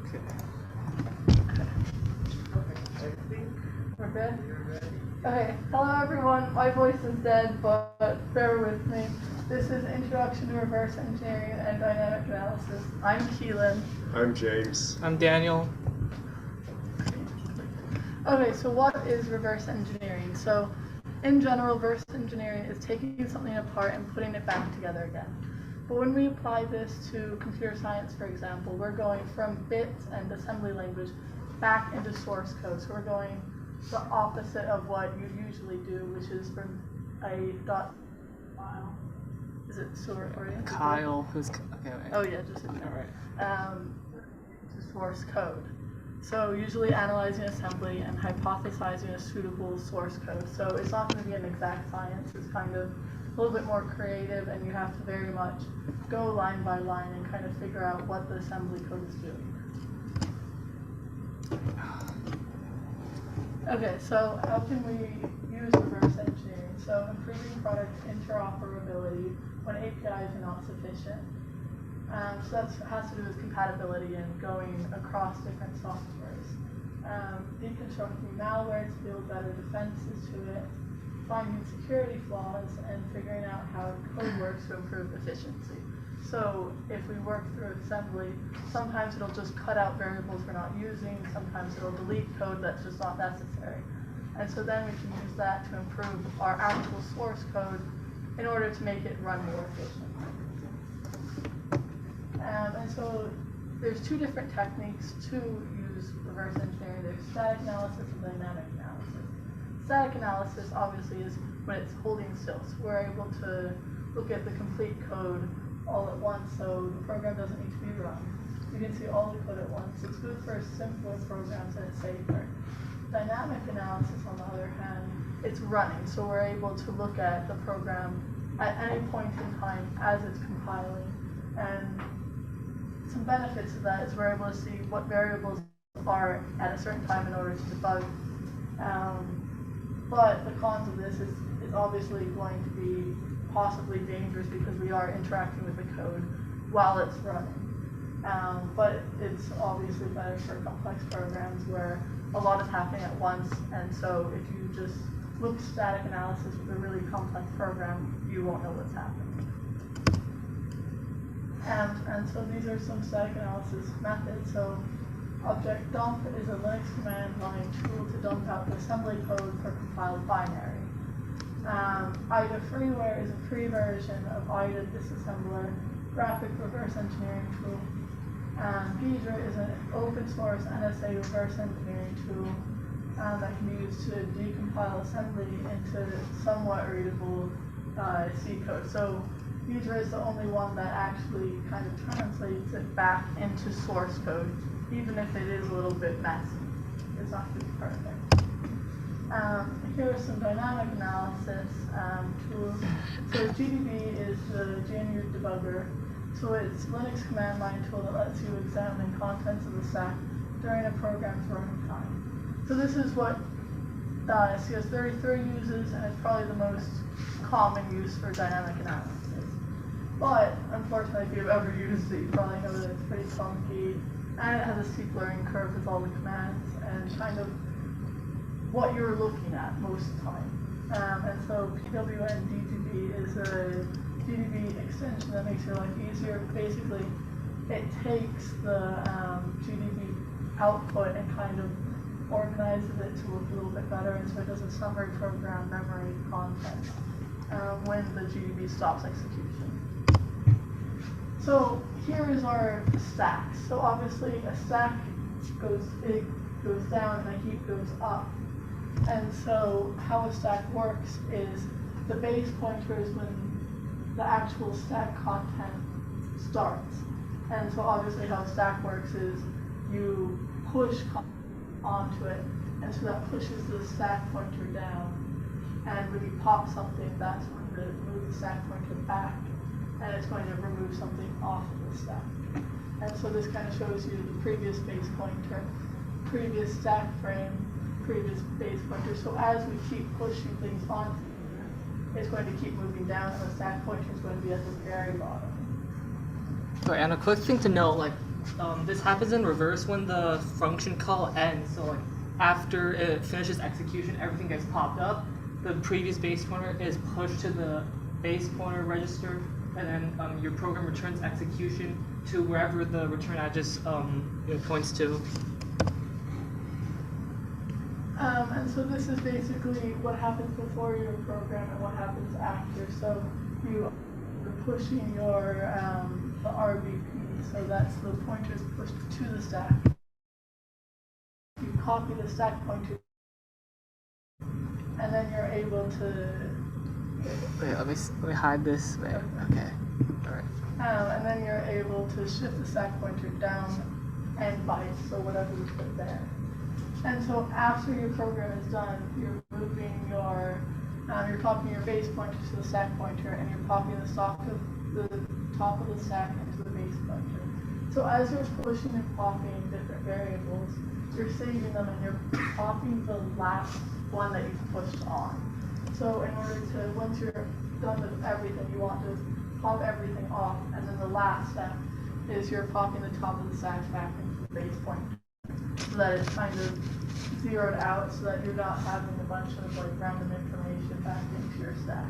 Okay. We're good? Okay, hello everyone. My voice is dead, but bear with me. This is Introduction to Reverse Engineering and Dynamic Analysis. I'm Keelan. I'm James. I'm Daniel. Okay, so what is reverse engineering? So, in general, reverse engineering is taking something apart and putting it back together again. But when we apply this to computer science, for example, we're going from bits and assembly language back into source code. So we're going the opposite of what you usually do, which is from a dot file. Is it still recording? Kyle, who's okay? Wait. Oh yeah, just all right. to source code. So usually analyzing assembly and hypothesizing a suitable source code. So it's not going to be an exact science. It's kind of a little bit more creative, and you have to very much go line by line and kind of figure out what the assembly code is doing. Okay, so how can we use reverse engineering? So improving product interoperability when APIs are not sufficient. So that has to do with compatibility and going across different softwares. Deconstructing malware to build better defenses to it. Finding security flaws and figuring out how code works to improve efficiency. So if we work through assembly, sometimes it'll just cut out variables we're not using, sometimes it'll delete code that's just not necessary. And so then we can use that to improve our actual source code in order to make it run more efficiently. And so there's two different techniques to use reverse engineering. There's static analysis and dynamic analysis. Static analysis obviously is when it's holding still. So we're able to look at the complete code all at once, so the program doesn't need to be run. You can see all the code at once. It's good for simpler programs and it's safer. Dynamic analysis, on the other hand, it's running. So we're able to look at the program at any point in time as it's compiling. And some benefits of that is we're able to see what variables are at a certain time in order to debug. But the cons of this is obviously going to be possibly dangerous because we are interacting with the code while it's running. But it's obviously better for complex programs where a lot is happening at once, and so if you just look static analysis with a really complex program, you won't know what's happening. And so these are some static analysis methods. So object dump is a Linux command line tool to dump out the assembly code for compiled binary. IDA freeware is a free version of IDA disassembler graphic reverse engineering tool. GUIDRA is an open source NSA reverse engineering tool that can be used to decompile assembly into somewhat readable C code. So GUIDRA is the only one that actually kind of translates it back into source code, even if it is a little bit messy. It's not going to be perfect. Here are some dynamic analysis tools. So GDB is the GNU debugger. So it's a Linux command line tool that lets you examine contents of the stack during a program's running time. So this is what CS33 uses, and it's probably the most common use for dynamic analysis. But unfortunately, if you've ever used it, you probably know that it's pretty funky, and it has a steep learning curve with all the commands and kind of what you're looking at most of the time. And so PWNDGB is a GDB extension that makes your life easier. Basically, it takes the GDB output and kind of organizes it to look a little bit better, and so it does a summary program memory content when the GDB stops execution. So here is our stack. So obviously a stack goes down and a heap goes up. And so how a stack works is the base pointer is when the actual stack content starts. And so obviously how a stack works is you push onto it, and so that pushes the stack pointer down. And when you pop something, that's going to move the stack pointer back, and it's going to remove something off of the stack. And so this kind of shows you the previous base pointer, previous stack frame, previous base pointer. So as we keep pushing things onto it's going to keep moving down, and the stack pointer is going to be at the very bottom. Right, and a quick thing to note, like this happens in reverse when the function call ends. So like after it finishes execution, everything gets popped up. The previous base pointer is pushed to the base pointer register, and then your program returns execution to wherever the return address points to. And so this is basically what happens before your program and what happens after. So you're pushing your the RBP, so that's the pointer is pushed to the stack. You copy the stack pointer, and then you're able to. Wait, let me hide this. Wait, okay, all right. And then you're able to shift the stack pointer down n bytes, so whatever you put there. And so after your program is done, you're moving your, you're copying your base pointer to the stack pointer, and you're copying the top of the stack into the base pointer. So as you're pushing and copying different variables, you're saving them and you're copying the last one that you've pushed on. So in order to, once you're done with everything, you want to pop everything off, and then the last step is you're popping the top of the stack back into the base pointer, so that it's kind of zeroed out, so that you're not having a bunch of like random information back into your stack.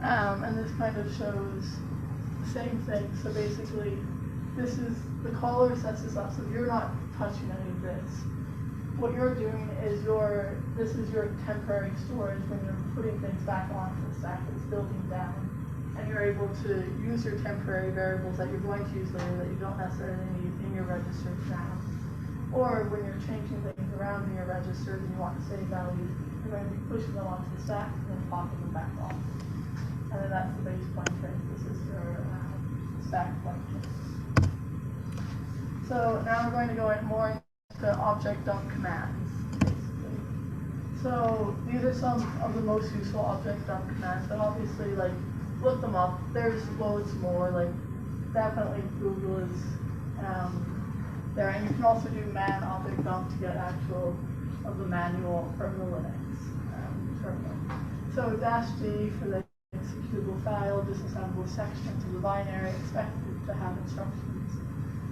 And this kind of shows the same thing. So basically, this is the caller sets this up, so you're not touching any of this. What you're doing is this is your temporary storage when you're putting things back onto the stack that's building down. And you're able to use your temporary variables that you're going to use later that you don't necessarily need in your registers now. Or when you're changing things around in your registers and you want to save values, you're going to be pushing them onto the stack and then popping them back off. And then that's the base pointer. This is your stack pointer. So now we're going to go more into object dump commands, basically. So these are some of the most useful object dump commands, but obviously, like, look them up. There's loads more. Like, definitely Google is there, and you can also do man object dump to get actual of the manual from the Linux terminal. So -D for the executable file, disassemble sections of the binary expected to have instructions.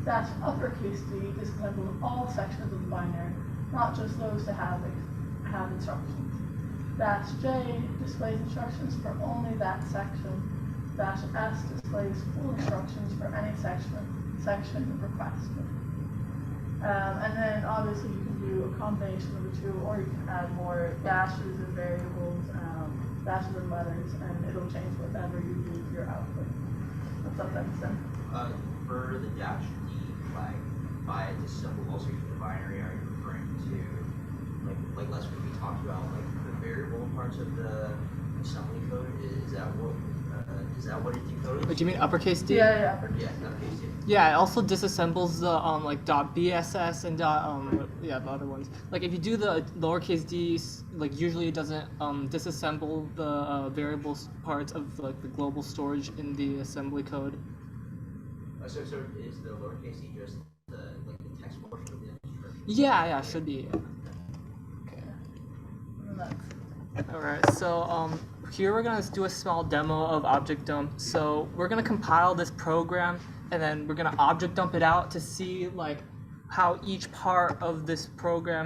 -uppercase D disassemble all sections of the binary, not just those to have instructions. -J displays instructions for only that section. -S displays full instructions for any section requested. And then obviously you can do a combination of the two, or you can add more dashes and variables, dashes and letters, and it'll change whatever you do to your output. What's up next then? For the -D flag, by disassemble all sections of the binary, are you referring to like last week we talked about like the variable parts of the assembly code? Is that what it decodes? Wait, do you mean uppercase D? Yeah, uppercase. Yeah, uppercase D. Yeah, it also disassembles the like .bss and the other ones. Like if you do the lowercase d, like usually it doesn't disassemble the variables parts of like the global storage in the assembly code. So is the lowercase d just the text portion of the instruction? Yeah, should be. Okay. All right, so here we're gonna do a small demo of object dump. So we're gonna compile this program, and then we're gonna object dump it out to see like how each part of this program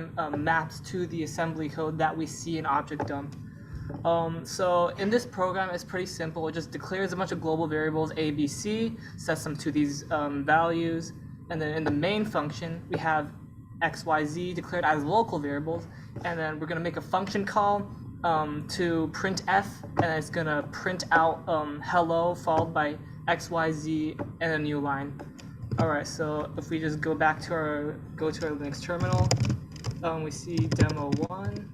maps to the assembly code that we see in object dump. So in this program, it's pretty simple. It just declares a bunch of global variables A, B, C, sets them to these values, and then in the main function we have X, Y, Z declared as local variables, and then we're gonna make a function call to printf, and it's gonna print out hello followed by X, Y, Z and a new line. All right, so if we just go back to our Linux terminal, we see demo 1.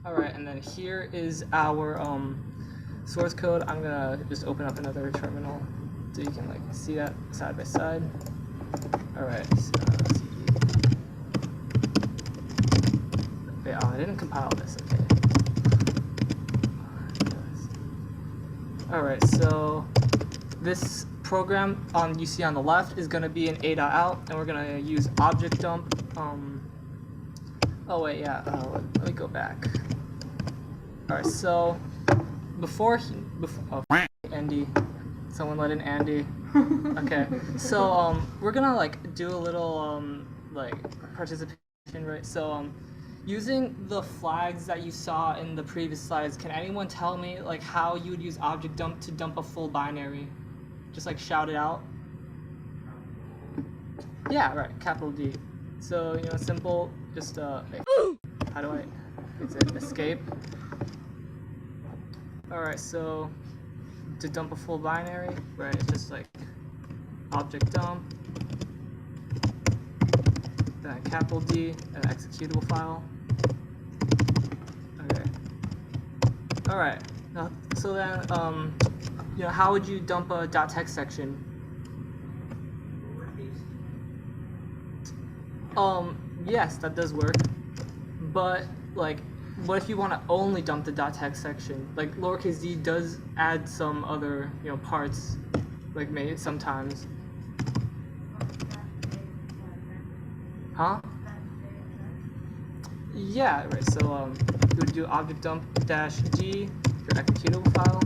All right, and then here is our source code. I'm gonna just open up another terminal so you can like see that side by side. All right, so, wait, I didn't compile this. Okay. All right, so this program you see on the left is gonna be an a.out, and we're gonna use object dump. Oh wait, yeah. Let me go back. All right, so before Andy, someone let in Andy. Okay, so we're gonna like do a little like participation, right? So using the flags that you saw in the previous slides, can anyone tell me like how you would use object dump to dump a full binary? Just like shout it out. Yeah, right, capital D. So simple. Just how do I? Is it escape? All right, so to dump a full binary, right? It's just like object dump, then capital D, an executable file. Okay. All right. Now, so then, how would you dump a .text section? Yes, that does work. But like, what if you want to only dump the .text section? Like lowercase d does add some other parts, like maybe sometimes. Huh? Yeah, right. So you would do object dump -g, your executable file,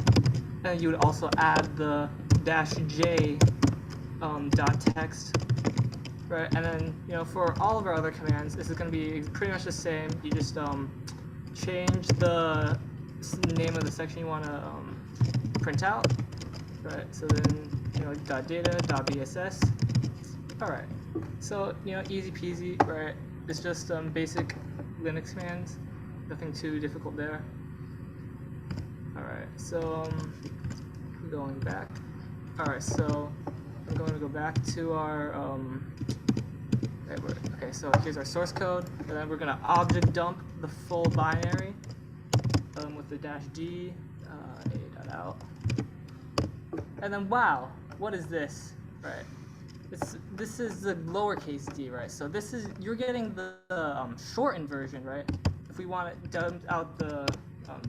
and you would also add the -j .text, right? And then for all of our other commands, this is going to be pretty much the same. You just change the name of the section you want to print out, right? So then .data, .bss. All right. So easy peasy, right? It's just basic Linux commands, nothing too difficult there. All right, so going back. All right, so I'm going to go back to our okay. So here's our source code, and then we're going to object dump the full binary with the -d a.out, and then wow, what is this, right? This is the lowercase d, right? So this is, you're getting the shortened version, right? If we want to dump out the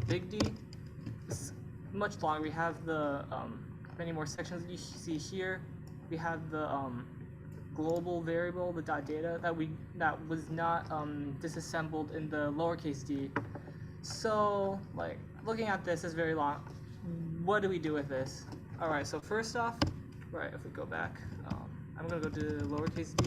big D, it's much longer. We have the many more sections that you see here. We have the global variable, the .data, that was not disassembled in the lowercase d. So like looking at this is very long. What do we do with this? All right. So first off, right, if we go back. I'm going to go to lowercase d.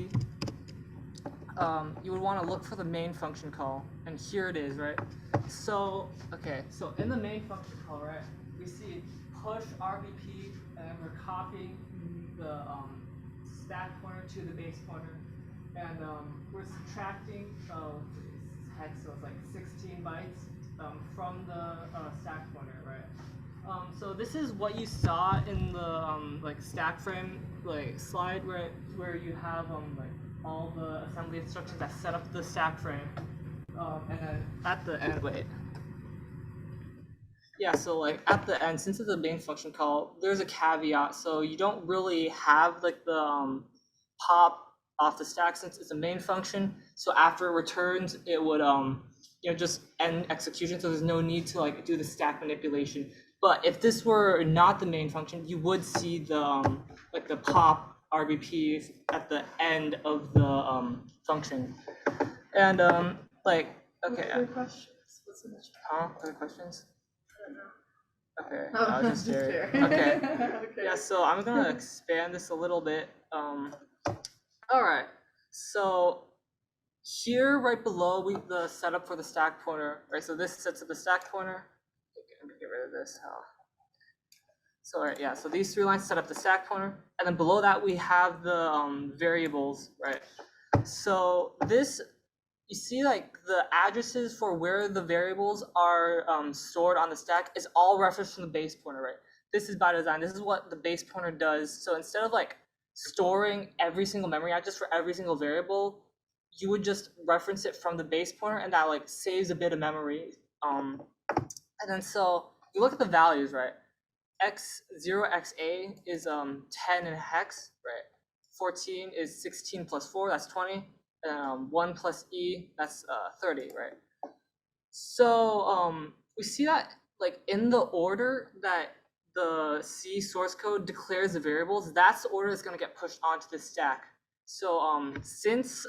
You would want to look for the main function call, and here it is, right? So, okay, so in the main function call, right, we see push RBP, and we're copying the stack pointer to the base pointer, and we're subtracting hex, so it's like 16 bytes from the stack pointer, right? So this is what you saw in the like stack frame slide, where you have like all the assembly instructions that set up the stack frame, and then at the end, so like at the end, since it's a main function call, there's a caveat. So you don't really have like the pop off the stack since it's a main function. So after it returns, it would just end execution. So there's no need to like do the stack manipulation. But if this were not the main function, you would see the like the pop RBP at the end of the function. And like okay. Other questions? What's in the chat? Huh? Other questions? I don't know. Okay. Oh, I was just just sharing. sharing. Okay. Okay. Yeah. So I'm gonna expand this a little bit. All right. So here, right below, the setup for the stack pointer. Right. So this sets up the stack pointer. Let me get rid of this. So all right, yeah. So these 3 lines set up the stack pointer, and then below that we have the variables, right? So this, you see, like the addresses for where the variables are stored on the stack is all referenced from the base pointer, right? This is by design. This is what the base pointer does. So instead of like storing every single memory address for every single variable, you would just reference it from the base pointer, and that like saves a bit of memory. And then so you look at the values, right? X0xa is 10 in hex, right? 14 is 16 plus 4, that's 20. And 1 plus e, that's 30, right? So we see that like in the order that the C source code declares the variables, that's the order that's going to get pushed onto the stack. So since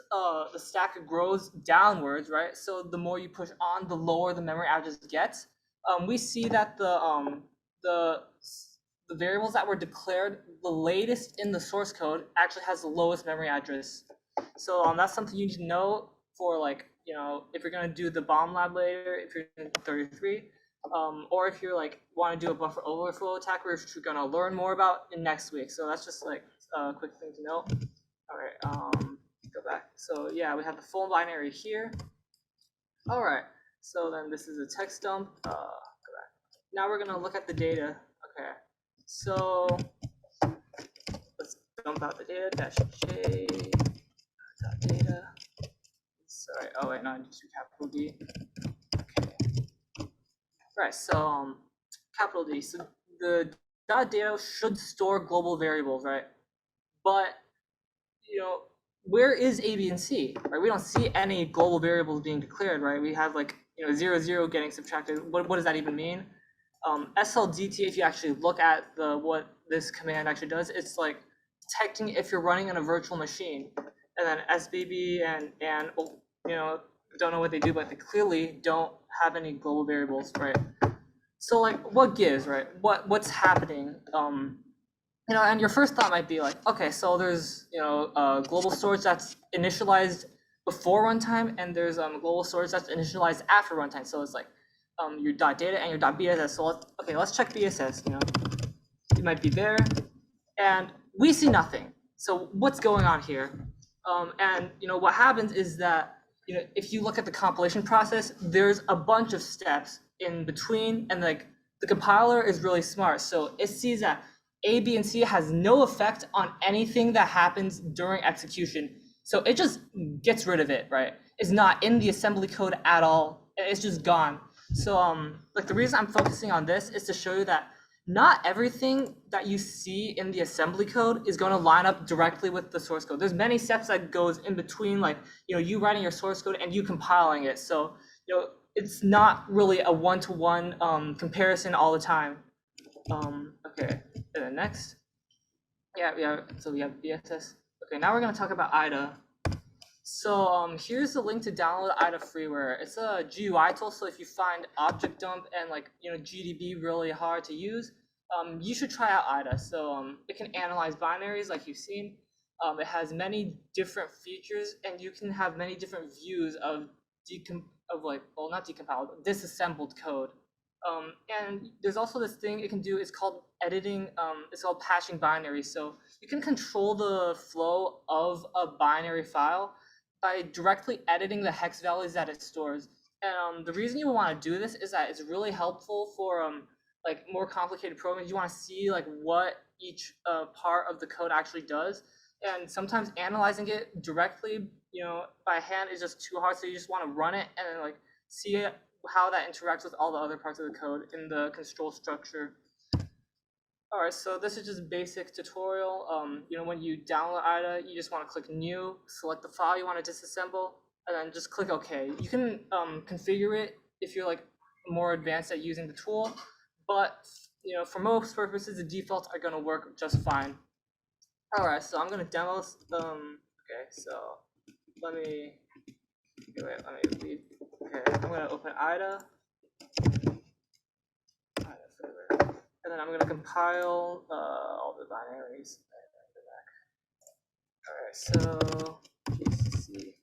the stack grows downwards, right? So the more you push on, the lower the memory address gets. we see that the variables that were declared the latest in the source code actually has the lowest memory address. So that's something you need to know for, like, if you're gonna do the bomb lab later, if you're in 33, or if you're like want to do a buffer overflow attack, which you're gonna learn more about in next week. So that's just like a quick thing to know. All right, go back. So yeah, we have the full binary here. All right. So then this is a text dump. Go back. Now we're gonna look at the data. Okay. So let's dump out the data dash j dot data. Sorry. Oh wait, no, I just do capital D. Okay. Right. So capital D. So the dot data should store global variables, right? But where is A, B, and C? Right? We don't see any global variables being declared, right? We have like 0, 0 getting subtracted. What does that even mean? SLDT, if you actually look at what this command actually does, it's like detecting if you're running on a virtual machine. And then SBB and don't know what they do, but they clearly don't have any global variables, right? So like, what gives, right? What's happening? And your first thought might be like, okay, so there's global storage that's initialized before runtime, and there's global storage that's initialized after runtime. So it's like your data and your .bss. So let's check BSS. It might be there, and we see nothing. So what's going on here? And what happens is that if you look at the compilation process, there's a bunch of steps in between, and like the compiler is really smart, so it sees that A, B, and C has no effect on anything that happens during execution. So it just gets rid of it, right? It's not in the assembly code at all. It's just gone. So like the reason I'm focusing on this is to show you that not everything that you see in the assembly code is going to line up directly with the source code. There's many steps that goes in between, like you writing your source code and you compiling it. So it's not really a one-to-one comparison all the time. Okay. And then next, so we have BSS. Okay, now we're gonna talk about IDA. So here's the link to download IDA freeware. It's a GUI tool, so if you find object dump and GDB really hard to use, you should try out IDA. So it can analyze binaries like you've seen. It has many different features, and you can have many different views of not decompiled, disassembled code. And there's also this thing it can do. It's called editing. It's called patching binaries. So you can control the flow of a binary file by directly editing the hex values that it stores. And the reason you want to do this is that it's really helpful for more complicated programs. You want to see what each part of the code actually does. And sometimes analyzing it directly, by hand is just too hard. So you just want to run it and then see it, how that interacts with all the other parts of the code in the control structure. All right, so this is just basic tutorial. When you download IDA, you just want to click New, select the file you want to disassemble, and then just click OK. You can configure it if you're more advanced at using the tool, but for most purposes, the defaults are going to work just fine. All right, so I'm going to demo. Okay, so let me leave. Okay, I'm going to open IDA. And then I'm going to compile all the binaries. All right, so GCC.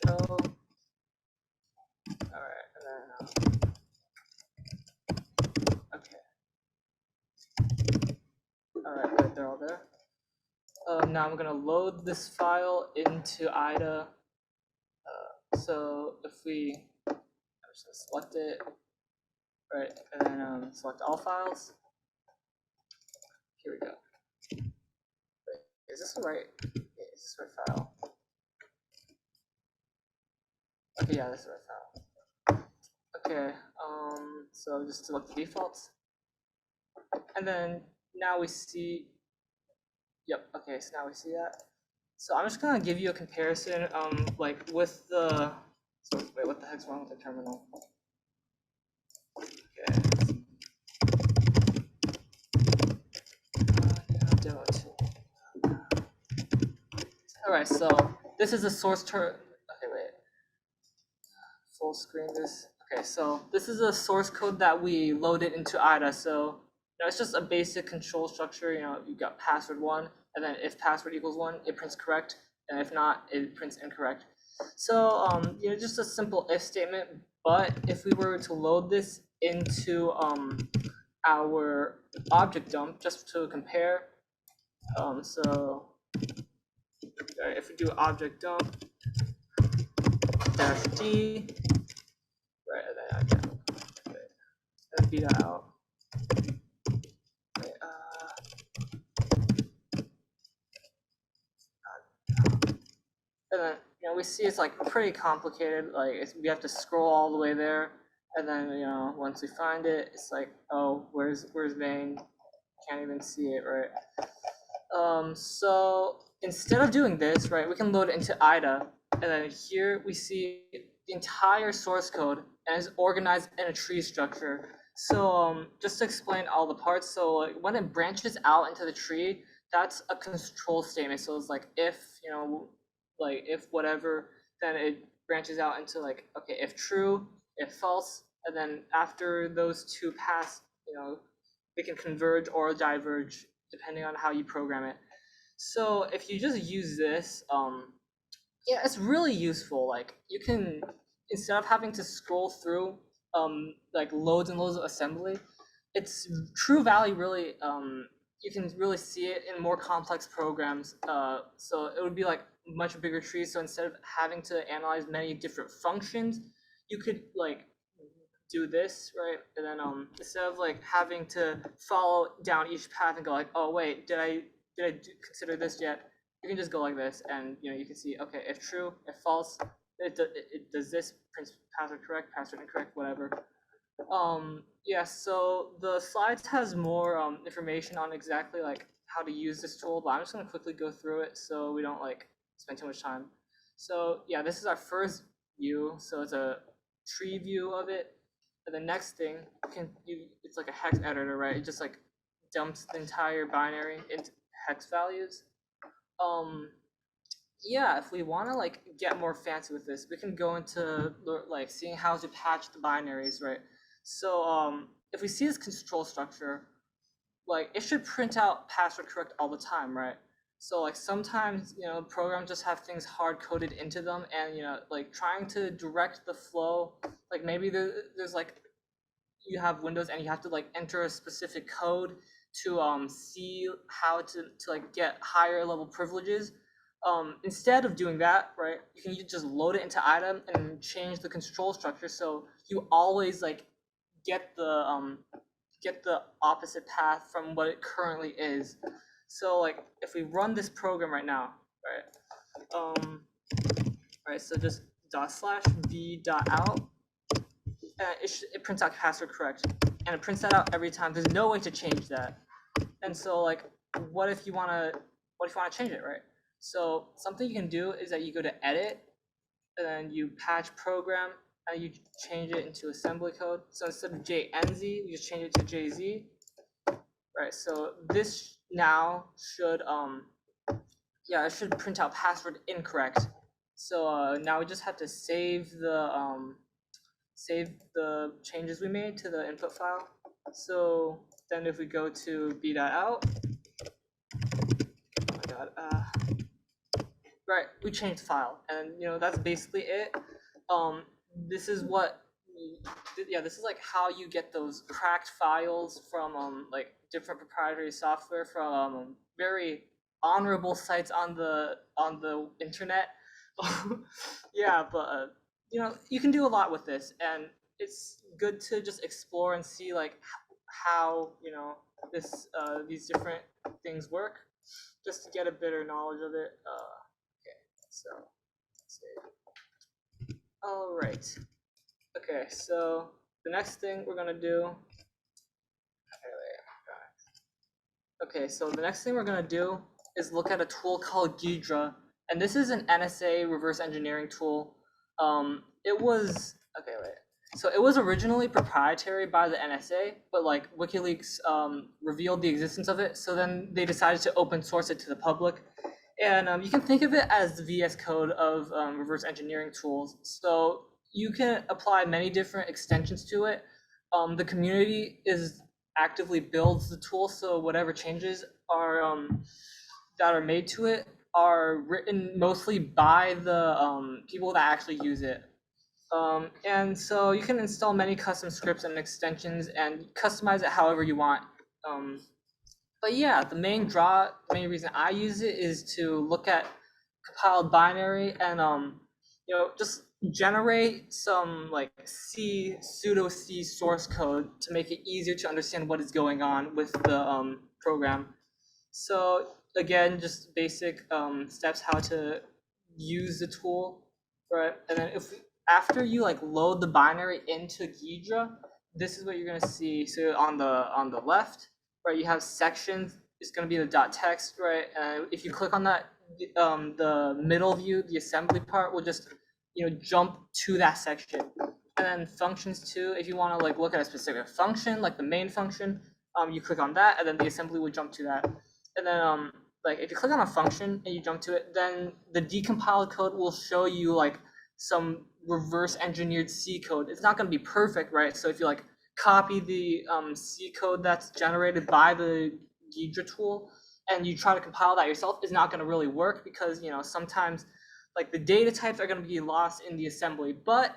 -O. All right, and then okay. All right, good, they're all there. Now I'm gonna load this file into IDA. So if I'm just gonna select it, right, and then select all files. Here we go. Wait, is this the right? Yeah, is this the right file? Okay, yeah, this is the right file. Okay, so just select the defaults, and then now we see. Yep. Okay, so now we see that. So I'm just gonna give you a comparison, with the. Wait, what the heck's wrong with the terminal? Okay. Demo 2. All right, so this is a source term. Okay, wait. Full screen this. Okay, so this is a source code that we loaded into IDA. So it's just a basic control structure. You got password 1, and then if password equals 1, it prints correct, and if not, it prints incorrect. So just a simple if statement. But if we were to load this into our object dump, just to compare, so if we do object dump -d, right, and then I can beat that out. Okay, and then we see it's like pretty complicated. Like we have to scroll all the way there, and then once we find it, it's like, oh, where's main? Can't even see it, right? So instead of doing this, right, we can load it into IDA, and then here we see the entire source code and it's organized in a tree structure. So just to explain all the parts, so like when it branches out into the tree, that's a control statement. So it's like if like if whatever, then it branches out into like, okay, if true, if false, and then after those two pass, they can converge or diverge depending on how you program it. So if you just use this, yeah, it's really useful. Like you can, instead of having to scroll through like loads and loads of assembly, its true value really you can really see it in more complex programs. So it would be like much bigger trees. So instead of having to analyze many different functions, you could like do this, right? And then instead of like having to follow down each path and go like, oh wait, did I consider this yet? You can just go like this, and you can see, okay, if true, if false, it does this, prints password correct, password incorrect, whatever. Yeah, so the slides has more information on exactly like how to use this tool, but I'm just gonna quickly go through it so we don't like spend too much time. So yeah, this is our first view, so it's a tree view of it. And the next thing, it's like a hex editor, right? It just like dumps the entire binary into hex values. Yeah, if we want to like get more fancy with this, we can go into like seeing how to patch the binaries, right? So if we see this control structure, like it should print out password correct all the time, right? So like sometimes programs just have things hard coded into them, and like trying to direct the flow, like maybe there's like you have Windows and you have to like enter a specific code to see how to like get higher level privileges. Instead of doing that, right, you can just load it into IDA and change the control structure so you always like get the opposite path from what it currently is. So like if we run this program right now, right, right, so just /v.out, and it prints out password correct, and it prints that out every time. There's no way to change that. And so like, what if you wanna change it, right? So something you can do is that you go to edit, and then you patch program, and you change it into assembly code. So instead of JNZ, we just change it to JZ. Right, so this now should yeah, it should print out password incorrect. So now we just have to save the changes we made to the input file. So then if we go to b.out, oh my god, right, we changed the file, and that's basically it. This is what this is like how you get those cracked files from like different proprietary software from very honorable sites on the internet. Yeah, but you can do a lot with this, and it's good to just explore and see like how this these different things work, just to get a better knowledge of it. Okay, so let's see. All right. Okay, so the next thing we're gonna do. Okay, so the next thing we're gonna do is look at a tool called GUIDRA, and this is an NSA reverse engineering tool. It was So it was originally proprietary by the NSA, but like WikiLeaks revealed the existence of it, so then they decided to open source it to the public. And you can think of it as the VS Code of reverse engineering tools. So you can apply many different extensions to it. The community actively builds the tool, so whatever changes are that are made to it are written mostly by the people that actually use it. And so you can install many custom scripts and extensions and customize it however you want. But yeah, the main reason I use it is to look at compiled binary and just generate some like pseudo C source code to make it easier to understand what is going on with the program. So again, just basic steps how to use the tool, right? And then after you like load the binary into GUIDRA, this is what you're gonna see. So on the left, right, you have sections. It's gonna be the .text, right? And if you click on that, the middle view, the assembly part, will just jump to that section. And then functions too. If you want to like look at a specific function, like the main function, you click on that, and then the assembly will jump to that. And then like if you click on a function and you jump to it, then the decompiled code will show you like some reverse engineered C code. It's not going to be perfect, right? So if you like copy the C code that's generated by the GUIDRA tool and you try to compile that yourself, it's not going to really work because sometimes like the data types are going to be lost in the assembly. But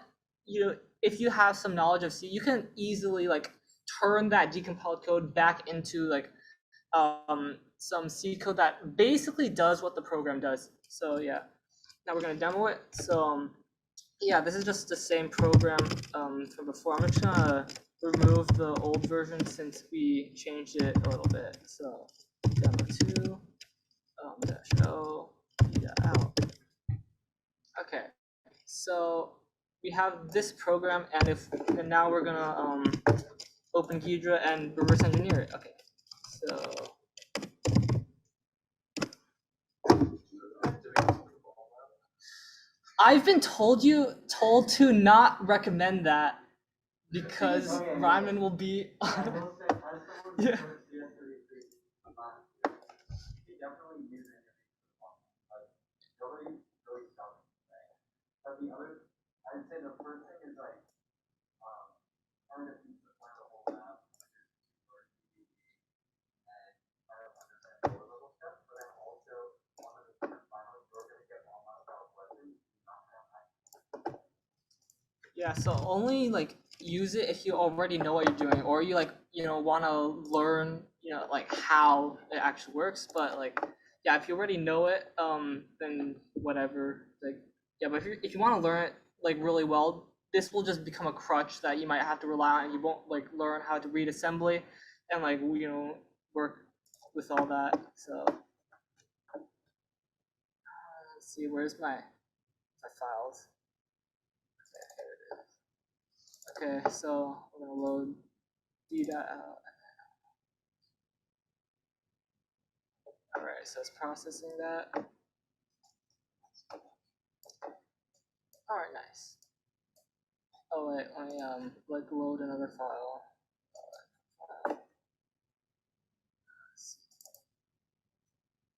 if you have some knowledge of C, you can easily like turn that decompiled code back into like some C code that basically does what the program does. So yeah, now we're gonna demo it. So yeah, this is just the same program from before. I'm just gonna remove the old version since we changed it a little bit. So demo2 -o out. Okay, so we have this program, and now we're gonna open GUIDRA and reverse engineer it. Okay, so. I've been told to not recommend that because Ryman will be. Yeah. I'd say the first thing is like, trying to piece apart the whole map, and try to understand the lower level stuff, but then also one of the things finally you're gonna get all my style questions, not gonna have. Yeah, so only like use it if you already know what you're doing, or you like want to learn like how it actually works. But like yeah, if you already know it, then whatever. Like yeah, but if you want to learn it like really well, this will just become a crutch that you might have to rely on. You won't like learn how to read assembly and like work with all that. So let's see, where's my files? Okay, so we're gonna load d.out. All right, so it's processing that. All right, nice. Oh wait, let me like load another file.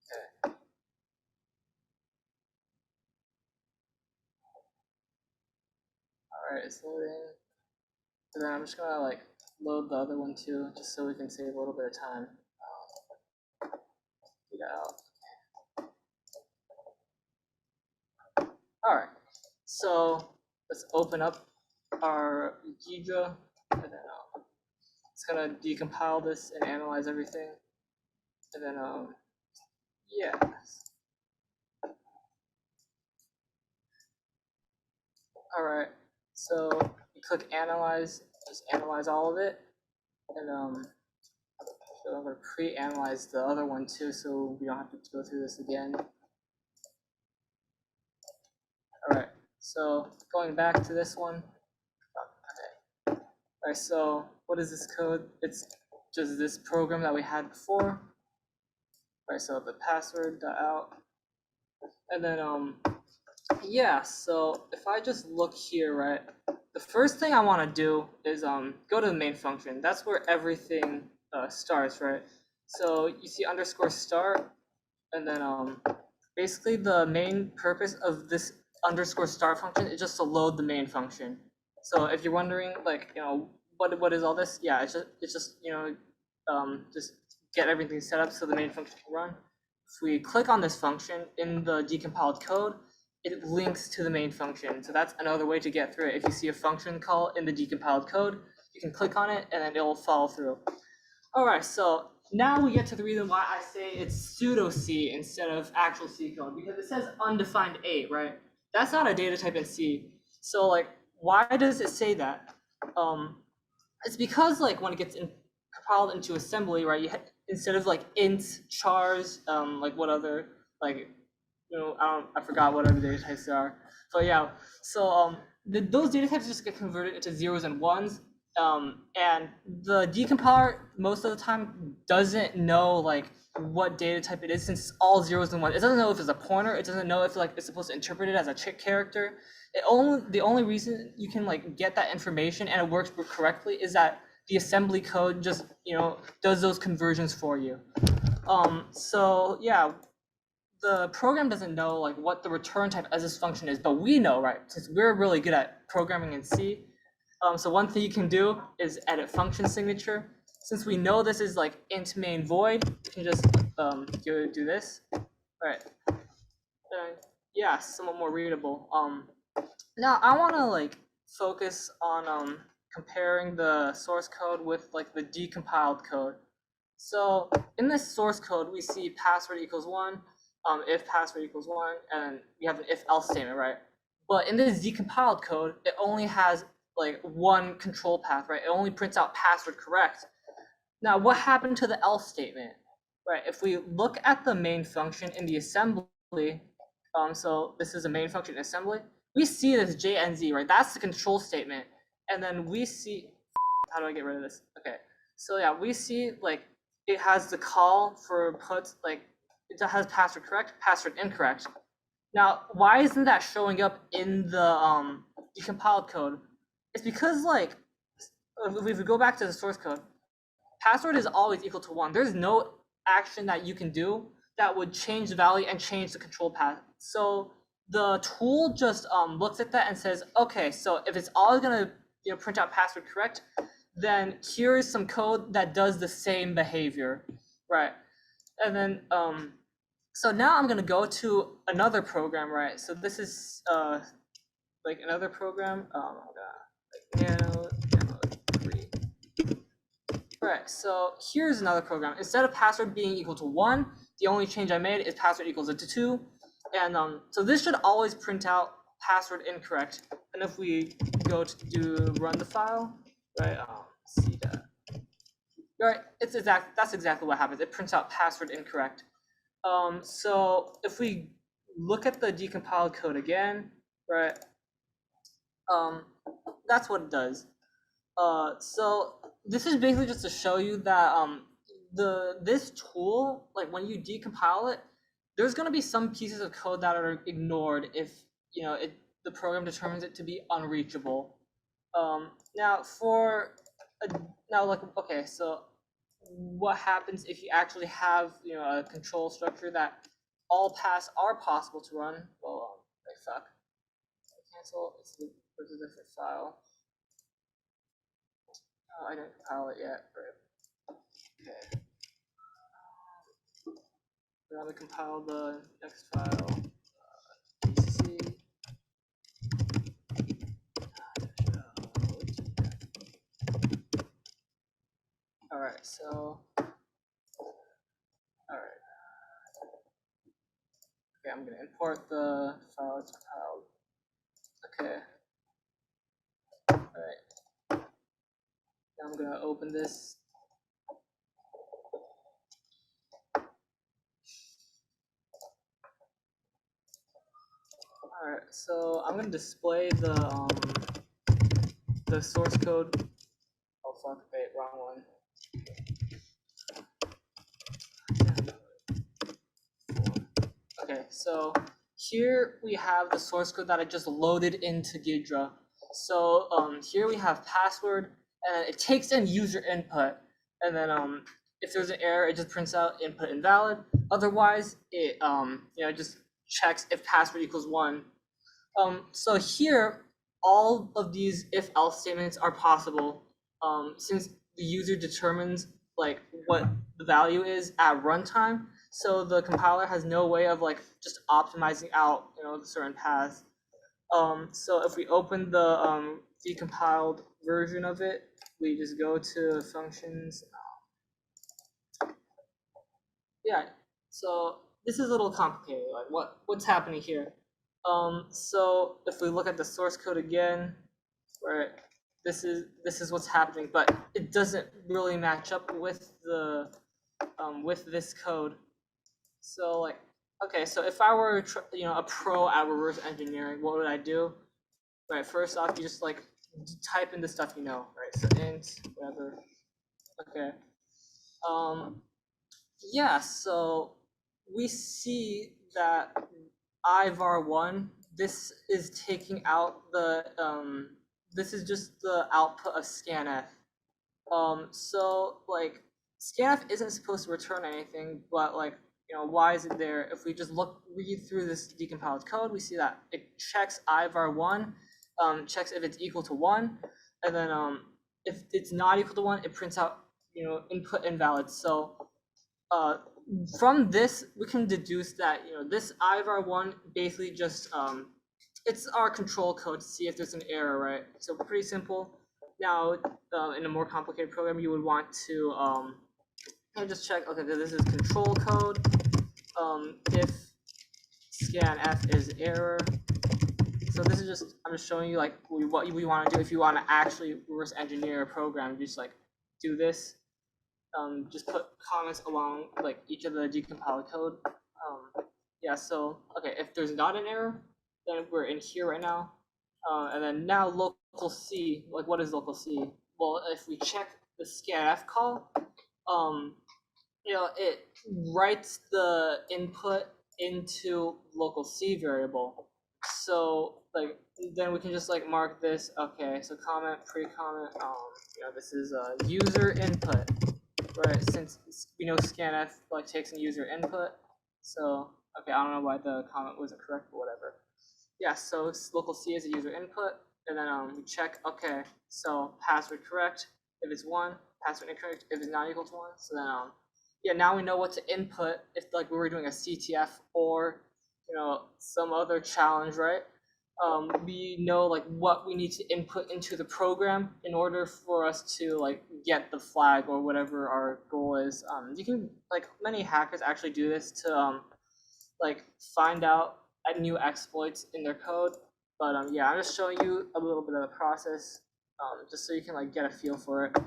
Okay. All right, it's loading. And then I'm just gonna like load the other one too, just so we can save a little bit of time. D.out. All right, so let's open up our GUIDRA, and then it's gonna decompile this and analyze everything, and then yeah. All right, so you click analyze, just analyze all of it, and so I'm gonna pre-analyze the other one too, so we don't have to go through this again. All right, so going back to this one. Okay. All right, so what is this code? It's just this program that we had before. All right, so the password.out, and then yeah, so if I just look here, right, the first thing I want to do is go to the main function. That's where everything starts, right? So you see underscore start, and then basically the main purpose of this underscore start function is just to load the main function. So if you're wondering, like, what is all this? Yeah, it's just just get everything set up so the main function can run. If we click on this function in the decompiled code, it links to the main function. So that's another way to get through it. If you see a function call in the decompiled code, you can click on it and then it'll follow through. All right, so now we get to the reason why I say it's pseudo C instead of actual C code, because it says undefined 8, right? That's not a data type in C. So like, why does it say that? It's because like when it gets compiled into assembly, right? Instead of like int chars, like what other like, I forgot what other data types there are. But yeah, so those data types just get converted into zeros and ones. And the decompiler most of the time doesn't know like what data type it is, since it's all zeros and ones. It doesn't know if it's a pointer. It doesn't know if like it's supposed to interpret it as a chick character. The only reason you can like get that information and it works correctly is that the assembly code just does those conversions for you. So yeah, the program doesn't know like what the return type as this function is, but we know, right? Since we're really good at programming in C. So one thing you can do is edit function signature. Since we know this is like int main void, you can just do this. All right. Yeah, somewhat more readable. Now I want to like focus on comparing the source code with like the decompiled code. So in this source code, we see password equals 1, if password equals 1, and we have an if else statement, right? But in this decompiled code, it only has like one control path, right? It only prints out password correct. Now, what happened to the else statement, right? If we look at the main function in the assembly, so this is a main function in assembly, we see this JNZ, right? That's the control statement. And then we see, how do I get rid of this? Okay, so yeah, we see like it has the call for puts, like it has password correct, password incorrect. Now, why isn't that showing up in the decompiled code? It's because like, if we go back to the source code, password is always equal to 1. There's no action that you can do that would change the value and change the control path. So the tool just looks at that and says, okay, so if it's always gonna print out password correct, then here is some code that does the same behavior, right? And then so now I'm gonna go to another program, right? So this is like another program. Like nano 3. Right, so here's another program. Instead of password being equal to 1, the only change I made is password equals to 2. And so this should always print out password incorrect. And if we go to run the file, right, see that. Right, that's exactly what happens. It prints out password incorrect. So if we look at the decompiled code again, right, that's what it does. So this is basically just to show you that this tool, like when you decompile it, there's going to be some pieces of code that are ignored if the program determines it to be unreachable. Now okay, so what happens if you actually have a control structure that all paths are possible to run? Well, fuck. Cancel. There's a different file. Oh, I didn't compile it yet. Okay. We're gonna compile the next file. BC. All right. So. All right. Okay, I'm gonna import the file it's compiled. Okay. All right. Now I'm gonna open this. All right, so I'm gonna display the source code. Oh fuck! Wait, wrong one. Okay, so here we have the source code that I just loaded into GUIDRA. So here we have password, and it takes in user input, and then if there's an error, it just prints out input invalid. Otherwise, it just checks if password equals 1. So here, all of these if-else statements are possible, since the user determines like what the value is at runtime. So the compiler has no way of like just optimizing out, the certain paths. So if we open the decompiled version of it, we just go to functions. Yeah. So this is a little complicated. Like what's happening here? So if we look at the source code again, where this is what's happening, but it doesn't really match up with the with this code. So like, okay, so if I were a pro at reverse engineering, what would I do? Right, first off, you just like type in the stuff you know, right? So int whatever. Okay. Yeah, so we see that ivar1, this is taking out the this is just the output of scanf. So like scanf isn't supposed to return anything, but like, why is it there? If we just read through this decompiled code, we see that it checks ivar1, checks if it's equal to 1, and then if it's not equal to 1, it prints out, input invalid. So from this, we can deduce that, this ivar1 basically just, it's our control code to see if there's an error, right? So pretty simple. Now, in a more complicated program, you would want to just check, okay, this is control code. If scanf is error. So this is just, I'm just showing you like what we want to do if you want to actually reverse engineer a program. You just like do this. Just put comments along like each of the decompiled code. Yeah, so okay, if there's not an error, then we're in here right now. And then now local C, like what is local C? Well, if we check the scanf call, it writes the input into local C variable. So like then we can just like mark this. Okay, so comment, pre-comment. This is user input. Right, since scanf like takes in user input, so okay, I don't know why the comment wasn't correct, but whatever. Yeah, so local C is a user input, and then we check. Okay, so password correct if it's 1, password incorrect if it's not equal to 1. So then yeah, now we know what to input if like we were doing a CTF or some other challenge, right? We know like what we need to input into the program in order for us to like get the flag or whatever our goal is. You can like many hackers actually do this to like find out new exploits in their code. But yeah, I'm just showing you a little bit of the process, just so you can like get a feel for it.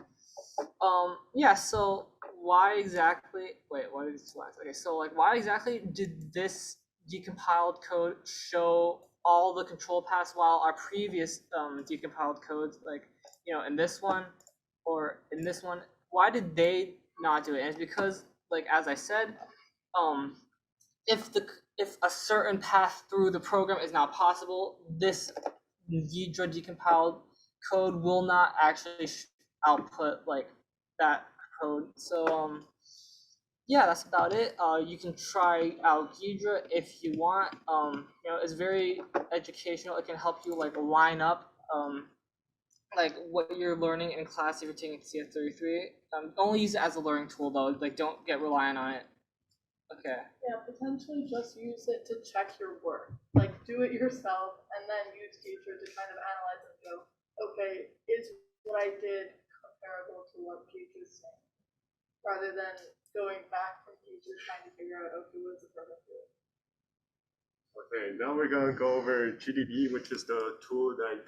Yeah, so why exactly? Wait, what is this lines? Okay, so like why exactly did this decompiled code show all the control paths while our previous decompiled codes, like in this one or in this one, why did they not do it? And it's because, like as I said, if a certain path through the program is not possible, this GUIDRA decompiled code will not actually output like that code. So yeah, that's about it. You can try out GUIDRA if you want. It's very educational. It can help you like line up like what you're learning in class if you're taking CS33. Only use it as a learning tool though. Like don't get reliant on it. Okay. Yeah, potentially just use it to check your work. Like do it yourself and then use GUIDRA to kind of analyze and go, okay, is what I did comparable to what GUIDRA's saying? Rather than going back from GUIDRA trying to figure out, okay, what's the program doing? Okay, now we're gonna go over GDB, which is the tool that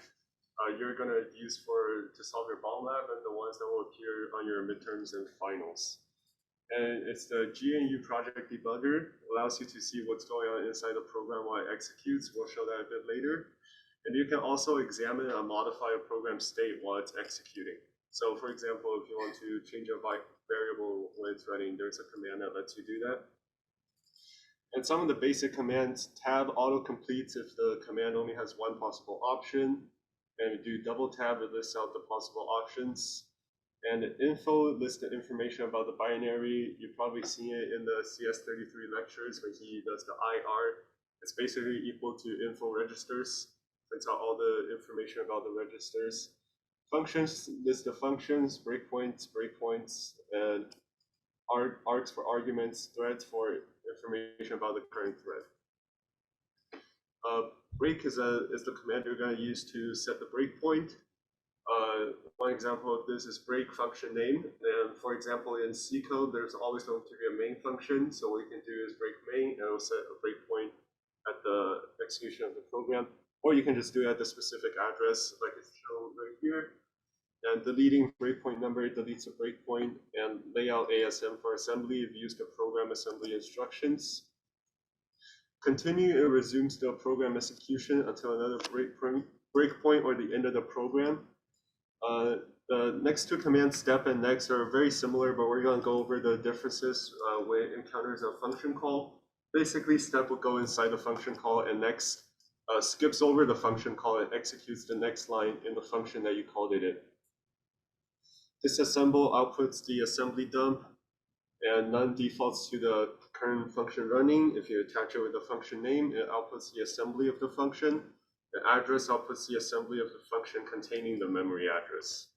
you're gonna use to solve your bomb lab and the ones that will appear on your midterms and finals. And it's the GNU project debugger. Allows you to see what's going on inside the program while it executes. We'll show that a bit later. And you can also examine and modify a program state while it's executing. So for example, if you want to change a variable when it's running, there's a command that lets you do that. And some of the basic commands, tab auto completes if the command only has one possible option. And do double tab, it lists out the possible options. And info lists the information about the binary. You've probably seen it in the CS33 lectures when he does the IR It's basically equal to info registers. Prints out all the information about the registers. Functions list the functions, breakpoints, and args for arguments, threads for information about the current thread. Break is the command you're going to use to set the breakpoint. One example of this is break function name. And for example, in C code, there's always going to be a main function. So what you can do is break main, and it will set a breakpoint at the execution of the program. Or you can just do it at the specific address, like it's shown right here. And deleting breakpoint number deletes a breakpoint, and layout ASM for assembly if you use the program assembly instructions. Continue, it resumes the program execution until another breakpoint or the end of the program. The next two commands, step and next, are very similar, but we're going to go over the differences when it encounters a function call. Basically, step will go inside the function call, and next skips over the function call and executes the next line in the function that you called it in. Disassemble outputs the assembly dump, and none defaults to the current function running. If you attach it with the function name, it outputs the assembly of the function. The address outputs the assembly of the function containing the memory address.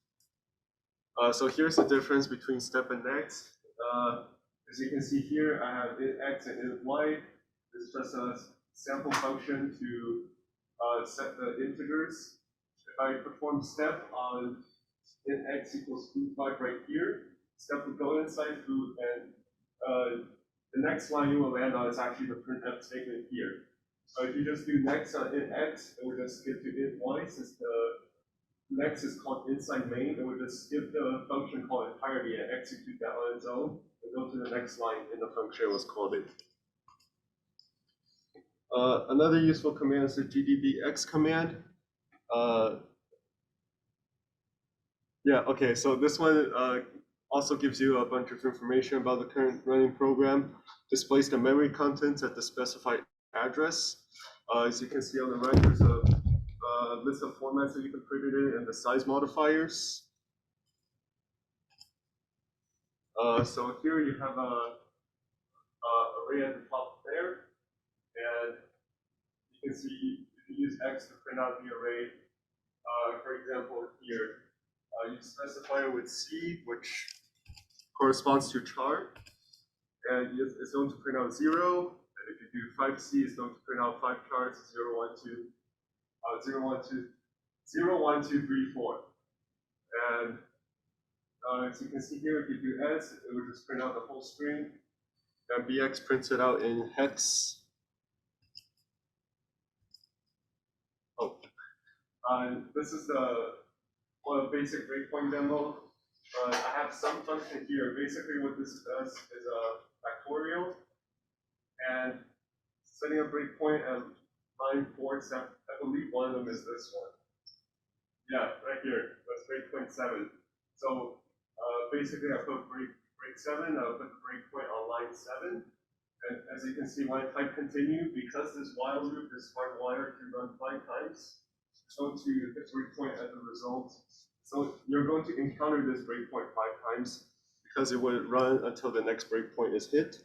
So here's the difference between step and next. As you can see here, I have int x and int y. It's just a sample function to set the integers. If I perform step on int x equals food5 right here, step will go inside food, and the next line you will land on is actually the printf statement here. So if you just do next on int x, it will just skip to int y. Since the next is called inside main, it will just skip the function call entirely and execute that on its own and go to the next line in the function it was called in. Another useful command is the gdbx command. Yeah, okay, so this one also gives you a bunch of information about the current running program, displays the memory contents at the specified address. As you can see on the right, there's a list of formats that you can put it in and the size modifiers. So here you have a array at the top there, and you can see if you use X to print out the array, for example here, you specify it with C, which corresponds to char, and it's going to print out 0. And if you do 5C, it's going to print out 5 chars, 0, 1, 2, 0, 1, 2, 0, 1, 2, 3, 4. And as you can see here, if you do S, it will just print out the whole string. And BX prints it out in hex. Oh, this is the basic breakpoint demo. I have some function here. Basically, what this does is a factorial, and setting a breakpoint at line 4, except I believe one of them is this one. Yeah, right here. That's breakpoint 7. So basically, I put break 7. I'll put the breakpoint on line 7. And as you can see, when I type continue, because this while loop is hardwired to run 5 times, it's going to hit breakpoint as a result. So you're going to encounter this breakpoint 5 times because it will run until the next breakpoint is hit.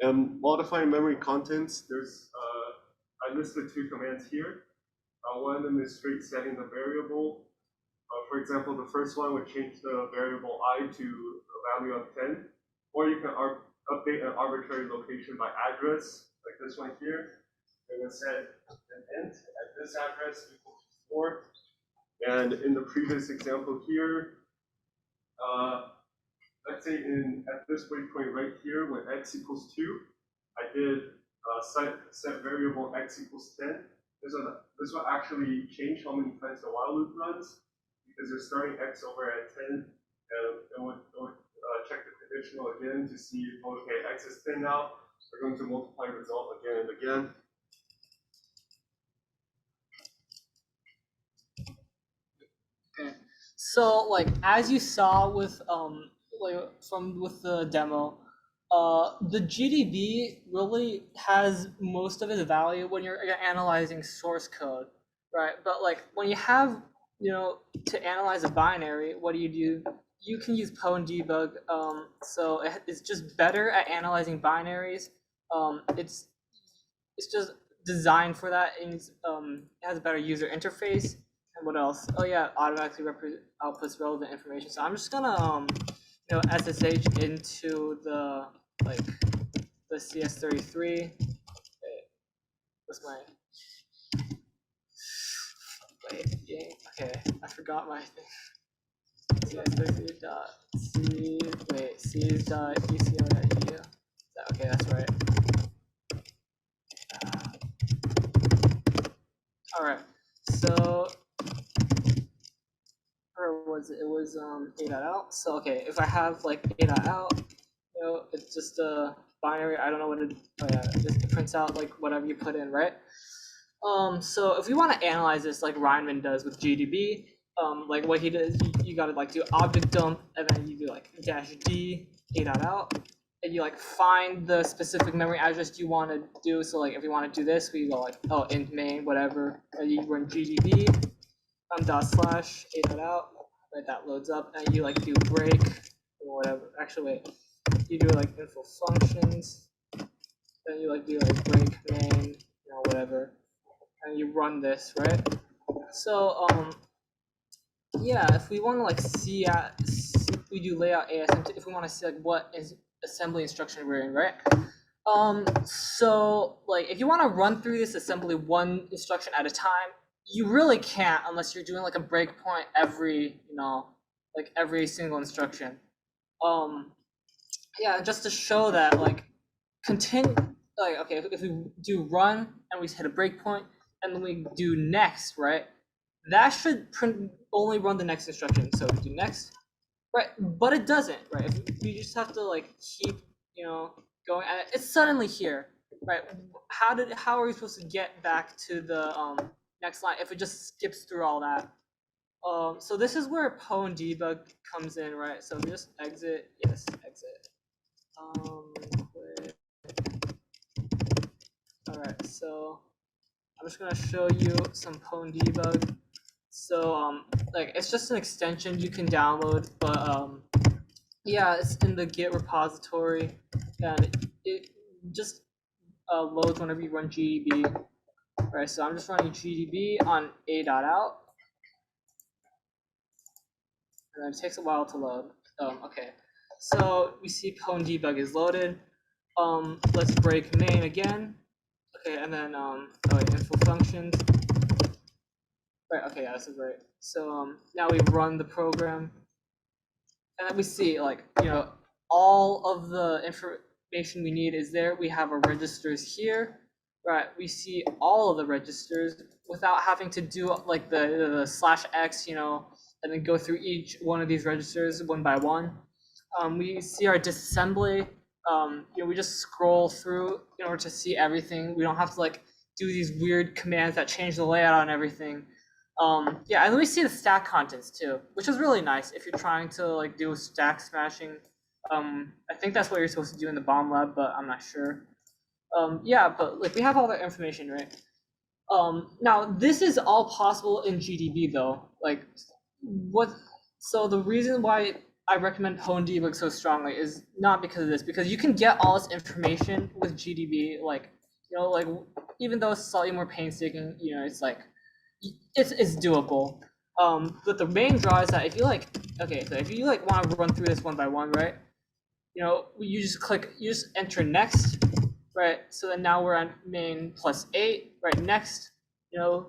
And modifying memory contents, there's I listed 2 commands here. One of them is straight setting the variable. For example, the first one would change the variable I to a value of 10, or you can update an arbitrary location by address, like this one here. It would set an int at this address equal to 4. And in the previous example here, let's say at this breakpoint right here, when x equals 2, I did set variable x equals 10. This will actually change how many times the while loop runs, because you're starting x over at 10, and it would check the conditional again to see, okay, x is 10 now. We're going to multiply result again and again. Okay. So like as you saw with with the demo, the GDB really has most of its value when you're analyzing source code, right? But like when you have, to analyze a binary, what do? You can use PyDebug. So it's just better at analyzing binaries It's just designed for that, and it has a better user interface. And what else? Oh yeah, automatically outputs relevant information. So I'm just gonna SSH into the the CS33. Wait, what's my okay, I forgot my thing. CS33.c.eco.eu. Okay, that's right. All right. So, or was it? It was a.out. So okay, if I have like a.out, it's just a binary. I don't know what it. Oh yeah, it prints out like whatever you put in, right? So if we want to analyze this like Reinman does with GDB, like what he does, you gotta like do object dump, and then you do like -d a.out, and you like find the specific memory address you want to do. So like if you want to do this, we go like int main whatever, and you run GDB /a.out, right? That loads up, and you like do break or whatever. Actually, wait, you do like info functions, then you like do like break main, whatever. And you run this, right? So yeah, if we want to like see we do layout ASM if we want to see like what is assembly instruction we're in, right? So like if you want to run through this assembly one instruction at a time, you really can't unless you're doing like a breakpoint every like every single instruction. Yeah, just to show that like continue, like okay, if we do run and we hit a breakpoint and then we do next, right? That should only run the next instruction. So we do next, right? But it doesn't, right? You just have to like keep, going, and it's suddenly here, right? How are we supposed to get back to the next line if it just skips through all that? So this is where PyDebug comes in, right? So we just exit, yes, exit. Quit. All right, so I'm just gonna show you some PyDebug. So like it's just an extension you can download, but yeah, it's in the Git repository, and it just loads whenever you run GDB. Right, so I'm just running GDB on a.out, and then it takes a while to load. Okay, so we see PyDebug is loaded. Let's break main again. Okay, and then info functions. Right, okay, yeah, this is right. So now we run the program, and then we see like all of the information we need is there. We have our registers here, right? We see all of the registers without having to do like the /x, and then go through each one of these registers one by one. We see our disassembly. We just scroll through in order to see everything. We don't have to like do these weird commands that change the layout on everything. Yeah, and then we see the stack contents too, which is really nice if you're trying to like do stack smashing. I think that's what you're supposed to do in the bomb lab, but I'm not sure. Yeah, but like we have all that information, right? Now this is all possible in GDB though. Like so the reason why I recommend PyDebug so strongly is not because of this, because you can get all this information with GDB, like like even though it's slightly more painstaking, it's like it's doable. But the main draw is that if you like, okay, so if you like want to run through this one by one, right? You just enter next, right? So then now we're on main +8, right? Next,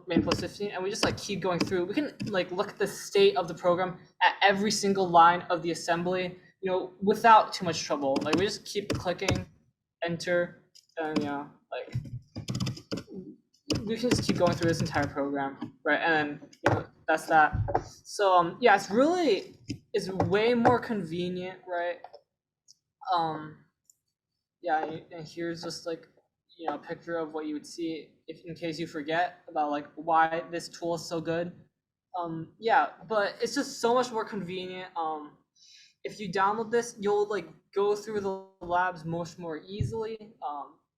main +15, and we just like keep going through. We can like look at the state of the program at every single line of the assembly, without too much trouble. Like we just keep clicking, enter, and like we can just keep going through this entire program, right? And then that's that. So yeah, it's way more convenient, right? Yeah, and here's just like a picture of what you would see if in case you forget about like why this tool is so good. Yeah, but it's just so much more convenient. If you download this, you'll like go through the labs much more easily.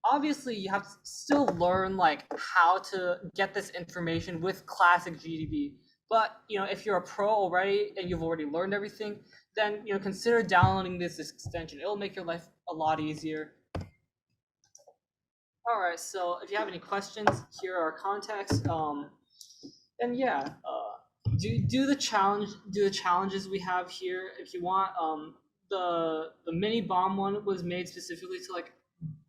Obviously you have to still learn like how to get this information with classic GDB. But if you're a pro already and you've already learned everything, then consider downloading this extension. It'll make your life a lot easier. All right. So if you have any questions, here are our contacts. And yeah, do the challenges we have here if you want. The mini bomb one was made specifically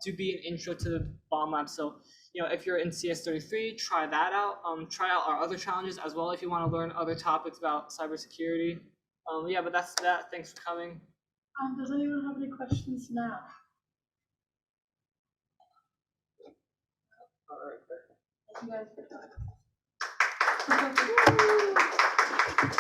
to be an intro to the bomb lab. So if you're in CS33, try that out. Try out our other challenges as well if you want to learn other topics about cybersecurity. Yeah, but that's that. Thanks for coming. Does anyone have any questions now? All right. Thank you guys for coming.